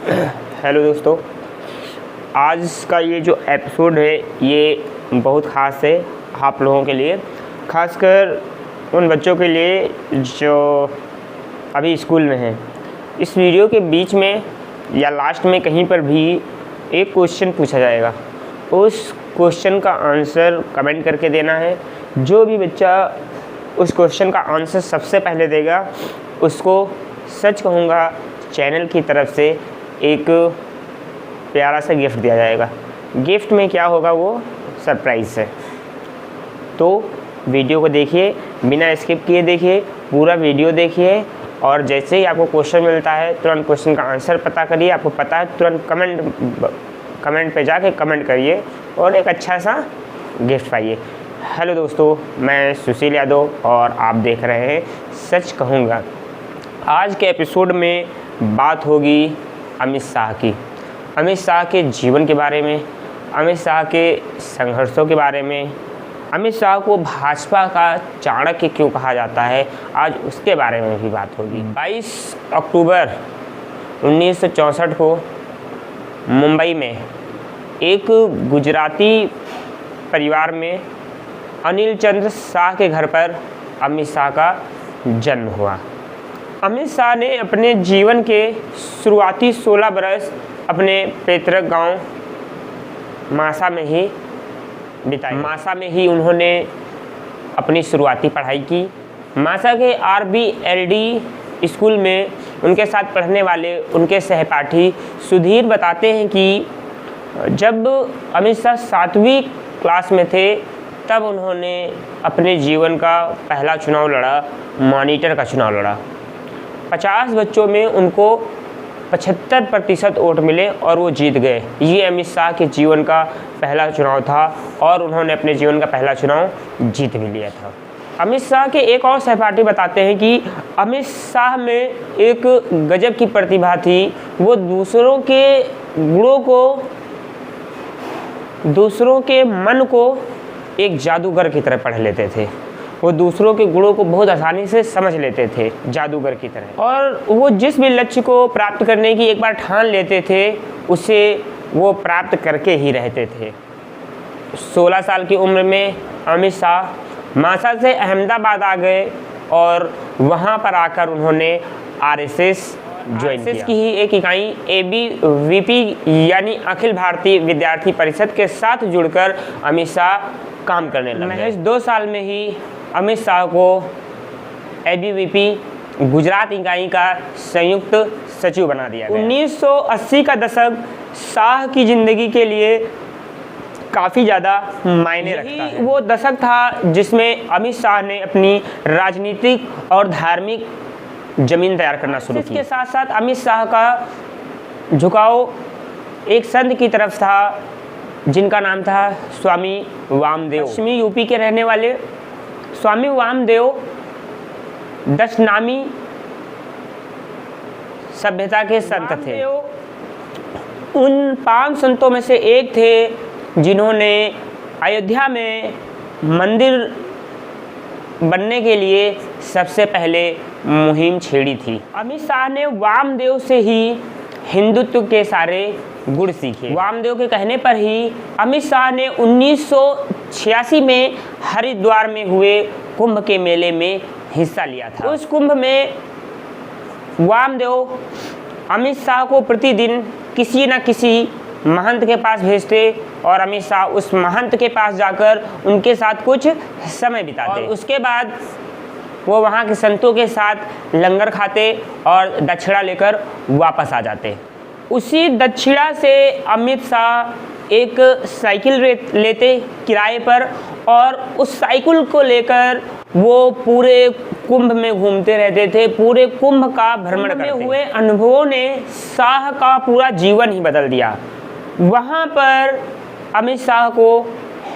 Hello दोस्तों, आज का ये जो एपिसोड है ये बहुत ख़ास है आप लोगों के लिए, ख़ासकर उन बच्चों के लिए जो अभी स्कूल में हैं। इस वीडियो के बीच में या लास्ट में कहीं पर भी एक क्वेश्चन पूछा जाएगा। उस क्वेश्चन का आंसर कमेंट करके देना है। जो भी बच्चा उस क्वेश्चन का आंसर सबसे पहले देगा उसको सच कहूँगा चैनल की तरफ से एक प्यारा सा गिफ्ट दिया जाएगा। गिफ्ट में क्या होगा वो सरप्राइज़ है। तो वीडियो को देखिए, बिना स्किप किए देखिए, पूरा वीडियो देखिए और जैसे ही आपको क्वेश्चन मिलता है तुरंत क्वेश्चन का आंसर पता करिए। आपको पता है तुरंत कमेंट पे जाके कमेंट करिए और एक अच्छा सा गिफ्ट पाइए। हेलो दोस्तों, मैं सुशील यादव और आप देख रहे हैं सच कहूँगा। आज के एपिसोड में बात होगी अमित शाह की, अमित शाह के जीवन के बारे में, अमित शाह के संघर्षों के बारे में, अमित शाह को भाजपा का चाणक्य क्यों कहा जाता है, आज उसके बारे में भी बात होगी। 22 अक्टूबर 1964 को मुंबई में एक गुजराती परिवार में अनिल चंद्र शाह के घर पर अमित शाह का जन्म हुआ। अमित शाह ने अपने जीवन के शुरुआती 16 बरस अपने पैतृक गांव मासा में ही बिताए। मासा में ही उन्होंने अपनी शुरुआती पढ़ाई की। मासा के RBLD स्कूल में उनके साथ पढ़ने वाले उनके सहपाठी सुधीर बताते हैं कि जब अमित शाह 7वीं क्लास में थे तब उन्होंने अपने जीवन का पहला चुनाव लड़ा, मॉनिटर का चुनाव लड़ा। 50 बच्चों में उनको 75% वोट मिले और वो जीत गए। ये अमित शाह के जीवन का पहला चुनाव था और उन्होंने अपने जीवन का पहला चुनाव जीत भी लिया था। अमित शाह के एक और सहपाठी बताते हैं कि अमित शाह में एक गजब की प्रतिभा थी। वो दूसरों के गुणों को, दूसरों के मन को एक जादूगर की तरह पढ़ लेते थे। वो दूसरों के गुणों को बहुत आसानी से समझ लेते थे, जादूगर की तरह। और वो जिस भी लक्ष्य को प्राप्त करने की एक बार ठान लेते थे उसे वो प्राप्त करके ही रहते थे। 16 साल की उम्र में अमित शाह मासा से अहमदाबाद आ गए और वहाँ पर आकर उन्होंने RSS ज्वाइन किया। की ही एक इकाई ABVP यानी अखिल भारतीय विद्यार्थी परिषद के साथ जुड़कर अमित शाह काम करने लगे। महज 2 साल में ही अमित शाह को ABVP गुजरात इकाई का संयुक्त सचिव बना दिया गया। 1980 का दशक शाह की ज़िंदगी के लिए काफ़ी ज़्यादा मायने रखता है। वो दशक था जिसमें अमित शाह ने अपनी राजनीतिक और धार्मिक जमीन तैयार करना शुरू की। इसके साथ साथ अमित शाह का झुकाव एक संत की तरफ था जिनका नाम था स्वामी वामदेव। पश्चिमी यूपी के रहने वाले स्वामी वामदेव दशनामी सभ्यता के संत थे। उन 5 संतों में से एक थे जिन्होंने अयोध्या में मंदिर बनने के लिए सबसे पहले मुहिम छेड़ी थी। अमित शाह ने वामदेव से ही हिंदुत्व के सारे गुण सीखे। वामदेव के कहने पर ही अमित शाह ने 1986 में हरिद्वार में हुए कुंभ के मेले में हिस्सा लिया था। उस कुंभ में वामदेव अमित शाह को प्रतिदिन किसी न किसी महंत के पास भेजते और अमित शाह उस महंत के पास जाकर उनके साथ कुछ समय बिताते। और उसके बाद वो वहाँ के संतों के साथ लंगर खाते और दक्षिणा लेकर वापस आ जाते। उसी दक्षिणा से अमित शाह एक साइकिल लेते किराए पर और उस साइकिल को लेकर वो पूरे कुंभ में घूमते रहते थे। पूरे कुंभ का भ्रमण करते हुए अनुभवों ने शाह का पूरा जीवन ही बदल दिया। वहाँ पर अमित शाह को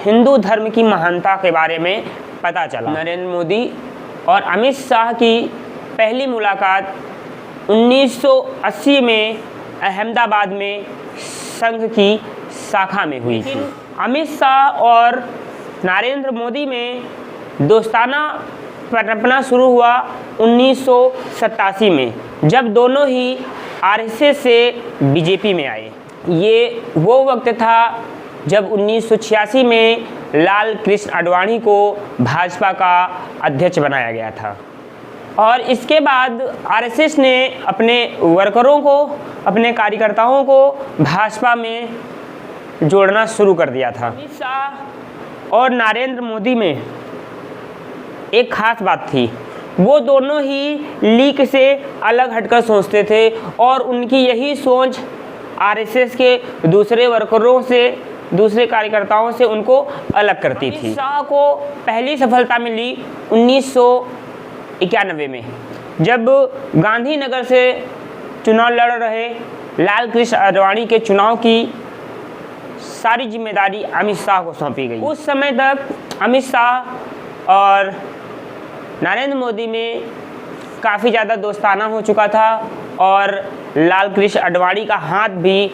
हिंदू धर्म की महानता के बारे में पता चला। नरेंद्र मोदी और अमित शाह की पहली मुलाकात 1980 में अहमदाबाद में संघ की शाखा में हुई थी। अमित शाह और नरेंद्र मोदी में दोस्ताना पनपना शुरू हुआ 1987 में, जब दोनों ही आरएसएस से बीजेपी में आए। ये वो वक्त था जब 1986 में लाल कृष्ण आडवाणी को भाजपा का अध्यक्ष बनाया गया था और इसके बाद आरएसएस ने अपने वर्करों को, अपने कार्यकर्ताओं को भाजपा में जोड़ना शुरू कर दिया था। अमित शाह और नरेंद्र मोदी में एक खास बात थी, वो दोनों ही लीग से अलग हटकर सोचते थे और उनकी यही सोच आरएसएस के दूसरे वर्करों से, दूसरे कार्यकर्ताओं से उनको अलग करती थी। अमित शाह को पहली सफलता मिली 1991 में, जब गांधीनगर से चुनाव लड़ रहे लाल कृष्ण आडवाणी के चुनाव की सारी जिम्मेदारी अमित शाह को सौंपी गई। उस समय तक अमित शाह और नरेंद्र मोदी में काफ़ी ज़्यादा दोस्ताना हो चुका था और लाल कृष्ण आडवाणी का हाथ भी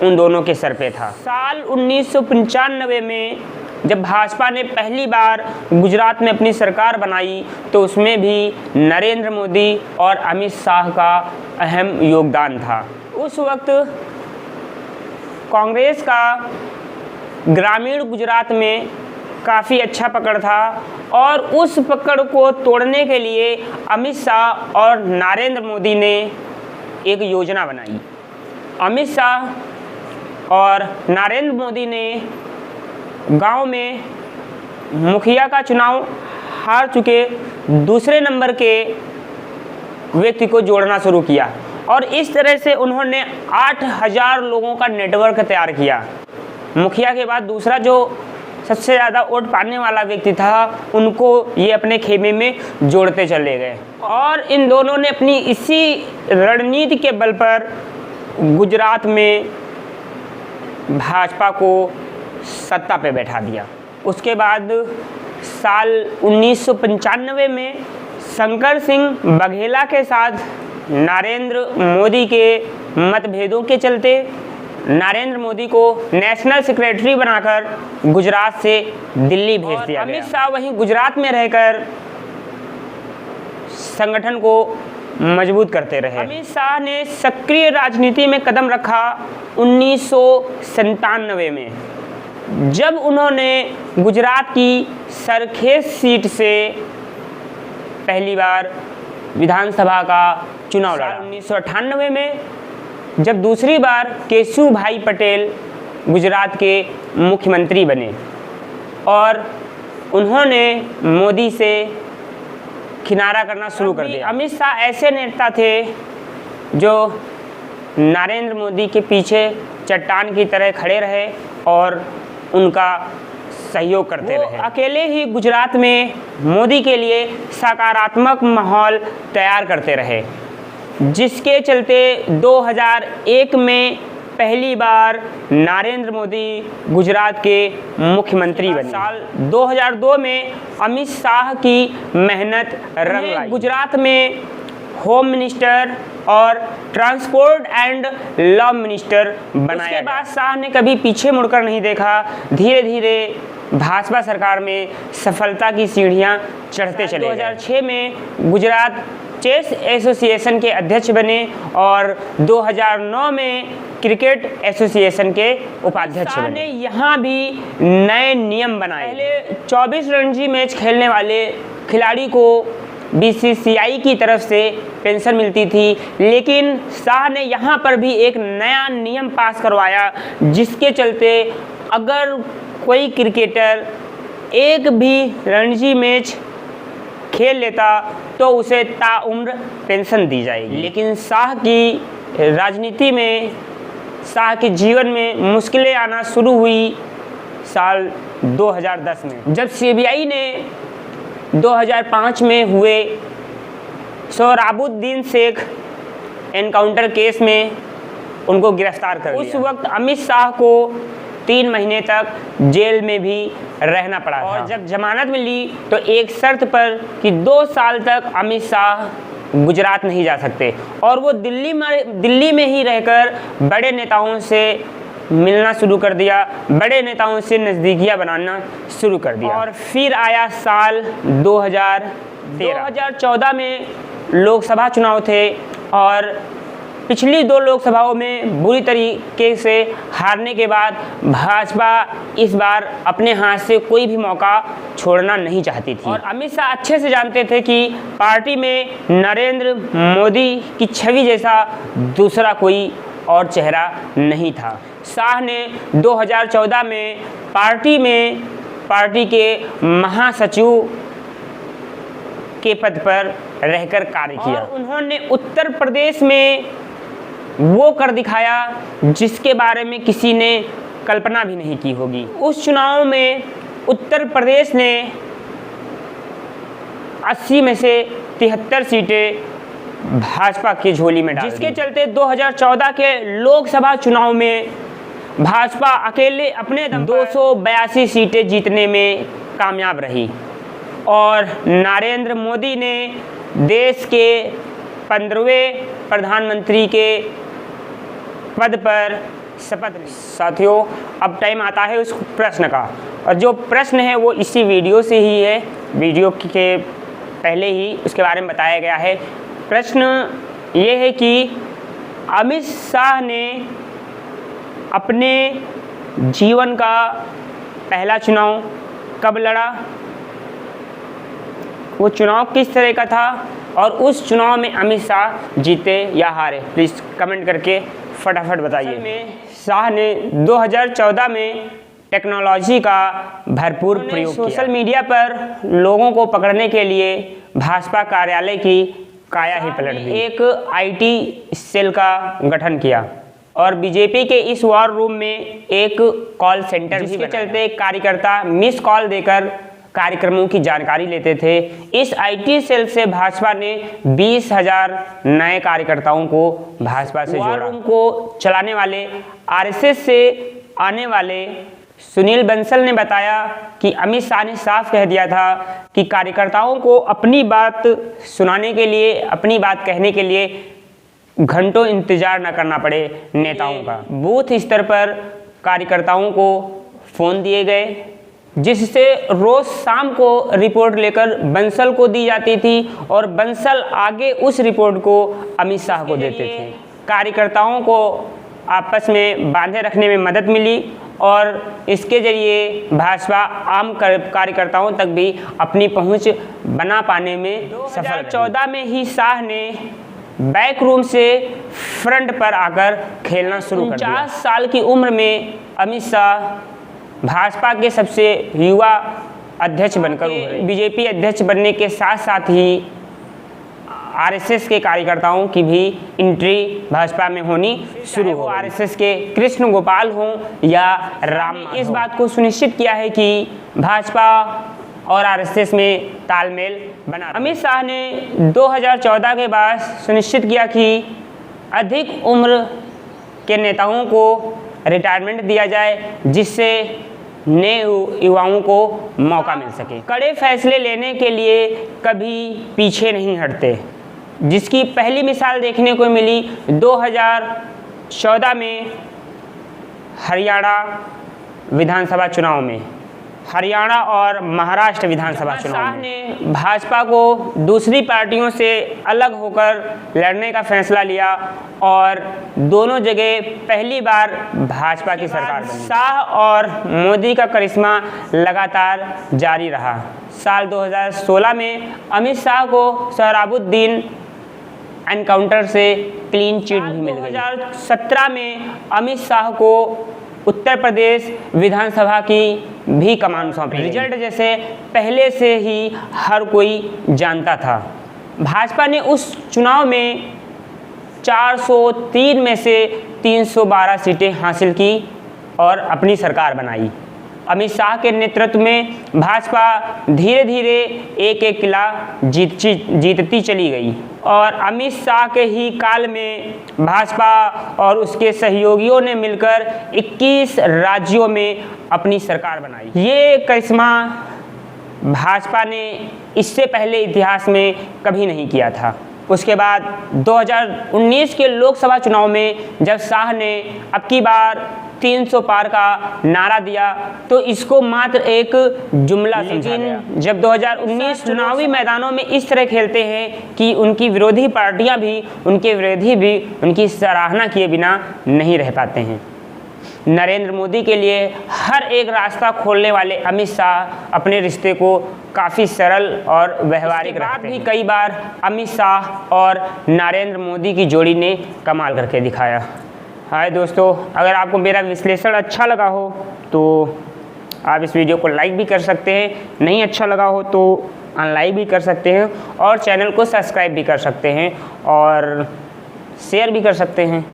उन दोनों के सर पे था। साल 1995 में जब भाजपा ने पहली बार गुजरात में अपनी सरकार बनाई तो उसमें भी नरेंद्र मोदी और अमित शाह का अहम योगदान था। उस वक्त कांग्रेस का ग्रामीण गुजरात में काफ़ी अच्छा पकड़ था और उस पकड़ को तोड़ने के लिए अमित शाह और नरेंद्र मोदी ने एक योजना बनाई। अमित शाह और नरेंद्र मोदी ने गांव में मुखिया का चुनाव हार चुके दूसरे नंबर के व्यक्ति को जोड़ना शुरू किया और इस तरह से उन्होंने 8000 लोगों का नेटवर्क तैयार किया। मुखिया के बाद दूसरा जो सबसे ज़्यादा वोट पाने वाला व्यक्ति था उनको ये अपने खेमे में जोड़ते चले गए और इन दोनों ने अपनी इसी रणनीति के बल पर गुजरात में भाजपा को सत्ता पे बैठा दिया। उसके बाद साल 1995 में शंकर सिंह बघेला के साथ नरेंद्र मोदी के मतभेदों के चलते नरेंद्र मोदी को नेशनल सेक्रेटरी बनाकर गुजरात से दिल्ली भेज दिया गया। अमित शाह वहीं गुजरात में रहकर संगठन को मजबूत करते रहे। अमित शाह ने सक्रिय राजनीति में कदम रखा 1997 में, जब उन्होंने गुजरात की सरखेज सीट से पहली बार विधानसभा का चुनाव लड़ा। 1998 में जब दूसरी बार केशुभाई पटेल गुजरात के मुख्यमंत्री बने और उन्होंने मोदी से किनारा करना शुरू कर दिया। अमित शाह ऐसे नेता थे जो नरेंद्र मोदी के पीछे चट्टान की तरह खड़े रहे और उनका सहयोग करते रहे। अकेले ही गुजरात में मोदी के लिए सकारात्मक माहौल तैयार करते रहे, जिसके चलते 2001 में पहली बार नरेंद्र मोदी गुजरात के मुख्यमंत्री बने। साल 2002 में अमित शाह की मेहनत रंग लाई। गुजरात में होम मिनिस्टर और ट्रांसपोर्ट एंड लॉ मिनिस्टर बनाया। उसके बाद शाह ने कभी पीछे मुड़कर नहीं देखा, धीरे धीरे भाजपा सरकार में सफलता की सीढ़ियां चढ़ते चले। 2006 में गुजरात चेस एसोसिएशन के अध्यक्ष बने और 2009 में क्रिकेट एसोसिएशन के उपाध्यक्ष बने। यहाँ भी नए नियम बनाए। पहले 24 रणजी मैच खेलने वाले खिलाड़ी को बीसीसीआई की तरफ से पेंशन मिलती थी, लेकिन शाह ने यहाँ पर भी एक नया नियम पास करवाया, जिसके चलते अगर कोई क्रिकेटर एक भी रणजी मैच खेल लेता तो उसे ताउम्र पेंशन दी जाएगी। लेकिन शाह की राजनीति में, शाह के जीवन में मुश्किलें आना शुरू हुई साल 2010 में, जब सीबीआई ने 2005 में हुए सोहराबुद्दीन शेख एनकाउंटर केस में उनको गिरफ्तार कर लिया। उस वक्त अमित शाह को 3 महीने तक जेल में भी रहना पड़ा था और जब जमानत मिली तो एक शर्त पर कि 2 साल तक अमित शाह गुजरात नहीं जा सकते और वो दिल्ली में ही रहकर बड़े नेताओं से मिलना शुरू कर दिया, बड़े नेताओं से नज़दीकियां बनाना शुरू कर दिया। और फिर आया साल 2014 में लोकसभा चुनाव थे और पिछली 2 लोकसभाओं में बुरी तरीके से हारने के बाद भाजपा इस बार अपने हाथ से कोई भी मौका छोड़ना नहीं चाहती थी और अमित शाह अच्छे से जानते थे कि पार्टी में नरेंद्र मोदी की छवि जैसा दूसरा कोई और चेहरा नहीं था। शाह ने 2014 में पार्टी के महासचिव के पद पर रहकर कार्य किया और उन्होंने उत्तर प्रदेश में वो कर दिखाया जिसके बारे में किसी ने कल्पना भी नहीं की होगी। उस चुनाव में उत्तर प्रदेश ने 80 में से 73 सीटें भाजपा की झोली में डाल दी, जिसके चलते 2014 के लोकसभा चुनाव में भाजपा अकेले अपने दम 282 सीटें जीतने में कामयाब रही और नरेंद्र मोदी ने देश के 15वें प्रधानमंत्री के पद पर शपथ ली। साथियों, अब टाइम आता है उस प्रश्न का और जो प्रश्न है वो इसी वीडियो से ही है, वीडियो के पहले ही उसके बारे में बताया गया है। प्रश्न ये है कि अमित शाह ने अपने जीवन का पहला चुनाव कब लड़ा, वो चुनाव किस तरह का था और उस चुनाव में अमित शाह जीते या हारे, प्लीज़ कमेंट करके फटाफट बताइए। में शाह ने 2014 में टेक्नोलॉजी का भरपूर प्रयोग किया। सोशल मीडिया पर लोगों को पकड़ने के लिए भाजपा कार्यालय की काया ही पलट दी। एक IT सेल का गठन किया और बीजेपी के इस वॉर रूम में एक कॉल सेंटर भी बनाया। चलते कार्यकर्ता मिस कॉल देकर कार्यक्रमों की जानकारी लेते थे। इस IT सेल से भाजपा ने 20,000 नए कार्यकर्ताओं को भाजपा से जोड़ा। रूम को चलाने वाले RSS से आने वाले सुनील बंसल ने बताया कि अमित शाह ने साफ कह दिया था कि कार्यकर्ताओं को अपनी बात सुनाने के लिए, अपनी बात कहने के लिए घंटों इंतजार न करना पड़े नेताओं का। बूथ स्तर पर कार्यकर्ताओं को फ़ोन दिए गए जिससे रोज़ शाम को रिपोर्ट लेकर बंसल को दी जाती थी और बंसल आगे उस रिपोर्ट को अमित शाह को देते थे। कार्यकर्ताओं को आपस में बांधे रखने में मदद मिली और इसके जरिए भाजपा आम कार्यकर्ताओं तक भी अपनी पहुंच बना पाने में सफल रही। 2014 में ही शाह ने बैक रूम से फ्रंट पर आकर खेलना शुरू कर दिया। 49 साल की उम्र में अमित शाह भाजपा के सबसे युवा अध्यक्ष बनकर उभरे। बीजेपी अध्यक्ष बनने के साथ साथ ही RSS के कार्यकर्ताओं की भी एंट्री भाजपा में होनी शुरू हो। RSS के कृष्ण गोपाल हों या राम, इस बात को सुनिश्चित किया है कि भाजपा और RSS में तालमेल बना। अमित शाह ने 2014 के बाद सुनिश्चित किया कि अधिक उम्र के नेताओं को रिटायरमेंट दिया जाए जिससे नए युवाओं को मौका मिल सके। कड़े फैसले लेने के लिए कभी पीछे नहीं हटते, जिसकी पहली मिसाल देखने को मिली 2014 में हरियाणा विधानसभा चुनाव में। हरियाणा और महाराष्ट्र विधानसभा चुनाव में भाजपा को दूसरी पार्टियों से अलग होकर लड़ने का फैसला लिया और दोनों जगह पहली बार भाजपा की सरकार बनी। शाह और मोदी का करिश्मा लगातार जारी रहा। साल 2016 में अमित शाह को सोहराबुद्दीन एनकाउंटर से क्लीन चिट भी मिल गई। 2017 में अमित शाह को उत्तर प्रदेश विधानसभा की भी कमान सौंपी। रिजल्ट जैसे पहले से ही हर कोई जानता था। भाजपा ने उस चुनाव में 403 में से 312 सीटें हासिल की और अपनी सरकार बनाई। अमित शाह के नेतृत्व में भाजपा धीरे धीरे एक एक किला जीतती चली गई और अमित शाह के ही काल में भाजपा और उसके सहयोगियों ने मिलकर 21 राज्यों में अपनी सरकार बनाई। ये करिश्मा भाजपा ने इससे पहले इतिहास में कभी नहीं किया था। उसके बाद 2019 के लोकसभा चुनाव में जब शाह ने अब की बार 300 पार का नारा दिया, तो इसको मात्र एक जुमला समझा गया। जब 2019 चुनावी मैदानों में इस तरह खेलते हैं कि उनकी विरोधी पार्टियां भी, उनके विरोधी भी उनकी सराहना किए बिना नहीं रह पाते हैं। नरेंद्र मोदी के लिए हर एक रास्ता खोलने वाले अमित शाह अपने रिश्ते को काफ़ी सरल और व्यवहारिक रखते हैं। कई बार अमित शाह और नरेंद्र मोदी की जोड़ी ने कमाल करके दिखाया। हाय दोस्तों, अगर आपको मेरा विश्लेषण अच्छा लगा हो तो आप इस वीडियो को लाइक भी कर सकते हैं, नहीं अच्छा लगा हो तो अनलाइक भी कर सकते हैं, और चैनल को सब्सक्राइब भी कर सकते हैं और शेयर भी कर सकते हैं।